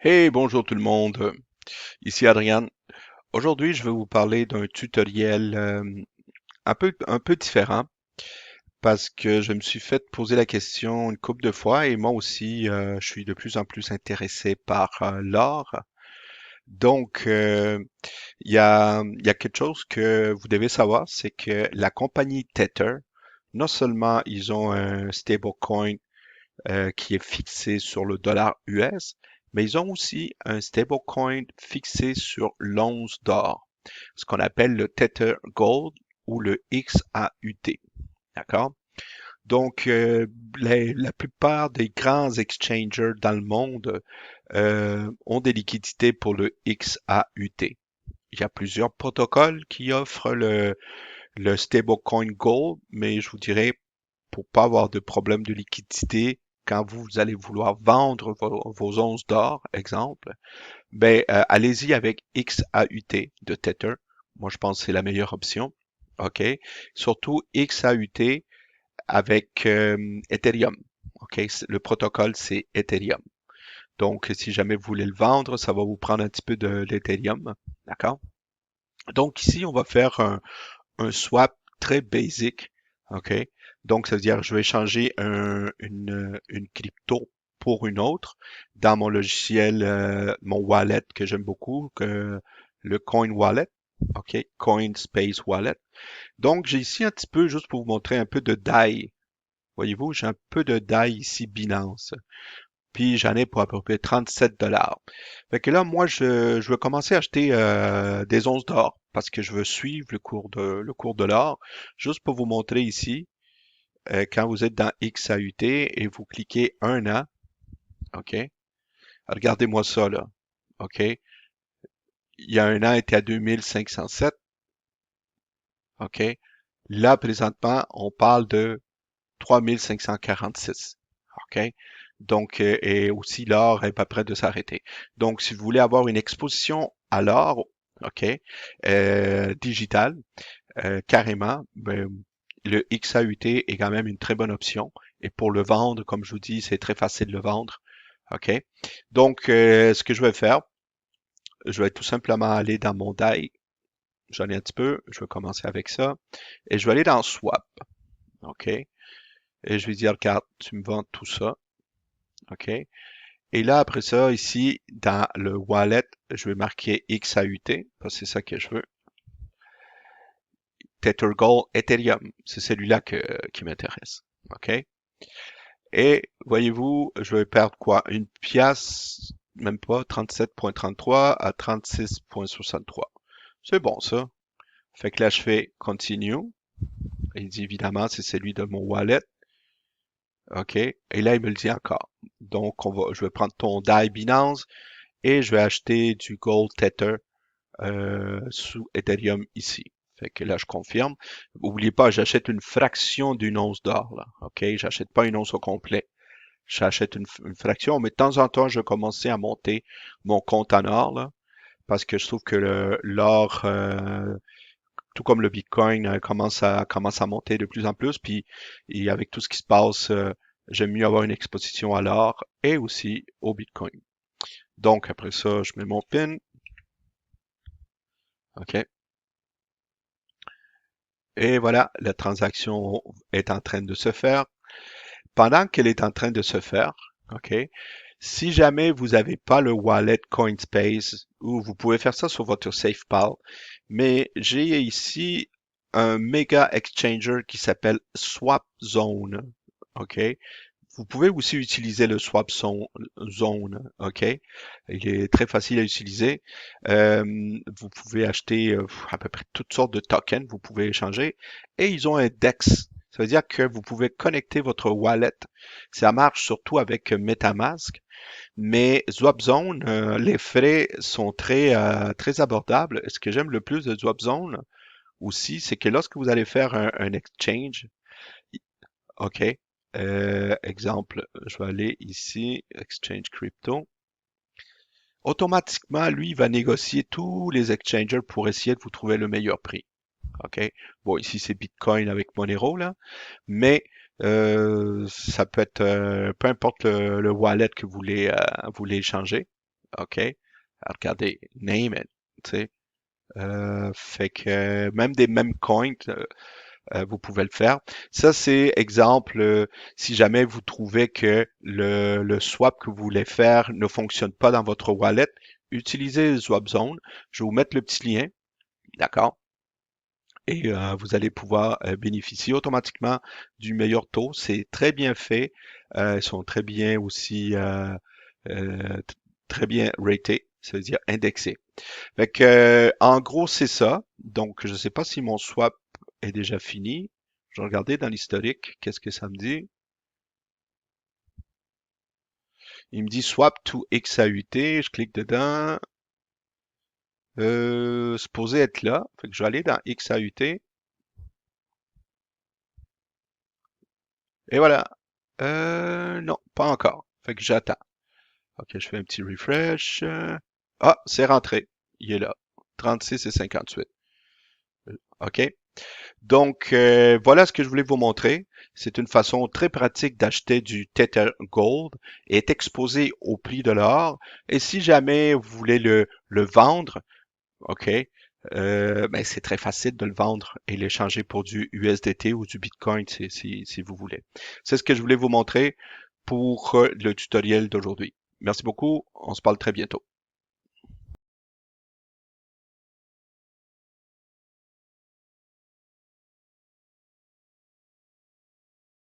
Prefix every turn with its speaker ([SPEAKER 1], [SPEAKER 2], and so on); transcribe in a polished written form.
[SPEAKER 1] Hey, bonjour tout le monde. Ici Adrien. Aujourd'hui, je vais vous parler d'un tutoriel un peu différent parce que je me suis fait poser la question une couple de fois et moi aussi, je suis de plus en plus intéressé par l'or. Donc, il y a quelque chose que vous devez savoir, c'est que la compagnie Tether, non seulement ils ont un stablecoin qui est fixé sur le dollar US, mais ils ont aussi un stablecoin fixé sur l'once d'or, ce qu'on appelle le Tether Gold ou le XAUT. D'accord? Donc, la plupart des grands exchangers dans le monde ont des liquidités pour le XAUT. Il y a plusieurs protocoles qui offrent le stablecoin Gold, mais je vous dirais pour pas avoir de problème de liquidité quand vous allez vouloir vendre vos onces d'or, exemple, ben allez-y avec XAUT de Tether. Moi, je pense que c'est la meilleure option. OK? Surtout XAUT avec Ethereum. OK? Le protocole, c'est Ethereum. Donc, si jamais vous voulez le vendre, ça va vous prendre un petit peu d'Ethereum. D'accord? Donc, ici, on va faire un swap très basic. OK? Donc, ça veut dire que je vais changer une crypto pour une autre dans mon logiciel, mon wallet que j'aime beaucoup, le Coin Wallet. OK? Coin Space Wallet. Donc, j'ai ici un petit peu, juste pour vous montrer un peu de DAI. Voyez-vous, j'ai un peu de DAI ici, Binance. Puis j'en ai pour à peu près 37 dollars. Fait que là, moi, je veux commencer à acheter des onces d'or parce que je veux suivre le cours de l'or. Juste pour vous montrer ici, quand vous êtes dans XAUT et vous cliquez un an, OK? Regardez-moi ça, là. OK? Il y a un an, il était à 2507. OK? Là, présentement, on parle de 3546. OK? Donc, et aussi l'or est pas près de s'arrêter. Donc, si vous voulez avoir une exposition à l'or, OK, digital, carrément, ben, le XAUT est quand même une très bonne option. Et pour le vendre, comme je vous dis, c'est très facile de le vendre. OK? Donc, ce que je vais faire, je vais tout simplement aller dans mon DAI. J'en ai un petit peu. Je vais commencer avec ça. Et je vais aller dans Swap. OK? Et je vais dire, regarde, tu me vends tout ça. OK? Et là, après ça, ici, dans le wallet, je vais marquer XAUT, parce que c'est ça que je veux. TetherGold Ethereum, c'est celui-là qui m'intéresse. OK? Et voyez-vous, je vais perdre quoi? Une pièce, même pas, 37,33 à 36,63. C'est bon, ça. Fait que là, je fais Continue. Il dit évidemment, c'est celui de mon wallet. OK? Et là, il me le dit encore. Donc, je vais prendre ton DAI Binance et je vais acheter du Gold Tether sous Ethereum ici. Fait que là, je confirme. N'oubliez pas, j'achète une fraction d'une once d'or, là. OK? J'achète pas une once au complet. J'achète une fraction, mais de temps en temps, je vais commencer à monter mon compte en or, là, parce que je trouve que l'or, tout comme le Bitcoin, commence à monter de plus en plus. Puis, et avec tout ce qui se passe, j'aime mieux avoir une exposition à l'or et aussi au Bitcoin. Donc, après ça, je mets mon PIN. OK? Et voilà, la transaction est en train de se faire. Pendant qu'elle est en train de se faire, OK, si jamais vous n'avez pas le wallet Coinspace, ou vous pouvez faire ça sur votre SafePal, mais j'ai ici un méga exchanger qui s'appelle SwapZone. OK? Vous pouvez aussi utiliser le Zone, OK? Il est très facile à utiliser. Vous pouvez acheter à peu près toutes sortes de tokens, vous pouvez échanger. Et ils ont un DEX. Ça veut dire que vous pouvez connecter votre wallet. Ça marche surtout avec MetaMask. Mais Swapzone, les frais sont très abordables. Ce que j'aime le plus de Swapzone aussi, c'est que lorsque vous allez faire un exchange, OK. Exemple, je vais aller ici, Exchange Crypto. Automatiquement, lui, il va négocier tous les exchangers pour essayer de vous trouver le meilleur prix. OK? Bon, ici, c'est Bitcoin avec Monero, là. Mais ça peut être, peu importe le wallet que vous voulez échanger. OK? Regardez, name it, tu sais. Fait que même des mêmes coins, vous pouvez le faire. Ça, c'est exemple, si jamais vous trouvez que le swap que vous voulez faire ne fonctionne pas dans votre wallet, utilisez le Swap Zone. Je vais vous mettre le petit lien, d'accord? Et vous allez pouvoir bénéficier automatiquement du meilleur taux. C'est très bien fait. Ils sont très bien aussi, très bien ratés, ça veut dire indexés. Fait que, en gros, c'est ça. Donc, je ne sais pas si mon swap est déjà fini. Je vais regarder dans l'historique, qu'est-ce que ça me dit. Il me dit swap to XAUT. Je clique dedans. Supposé être là. Fait que je vais aller dans XAUT. Et voilà. Non, pas encore. Fait que j'attends. Ok, je fais un petit refresh. Ah, c'est rentré. Il est là. 36 et 58. OK? Donc, voilà ce que je voulais vous montrer. C'est une façon très pratique d'acheter du Tether Gold et est exposé au prix de l'or. Et si jamais vous voulez le vendre, OK, ben c'est très facile de le vendre et l'échanger pour du USDT ou du Bitcoin si vous voulez. C'est ce que je voulais vous montrer pour le tutoriel d'aujourd'hui. Merci beaucoup. On se parle très bientôt.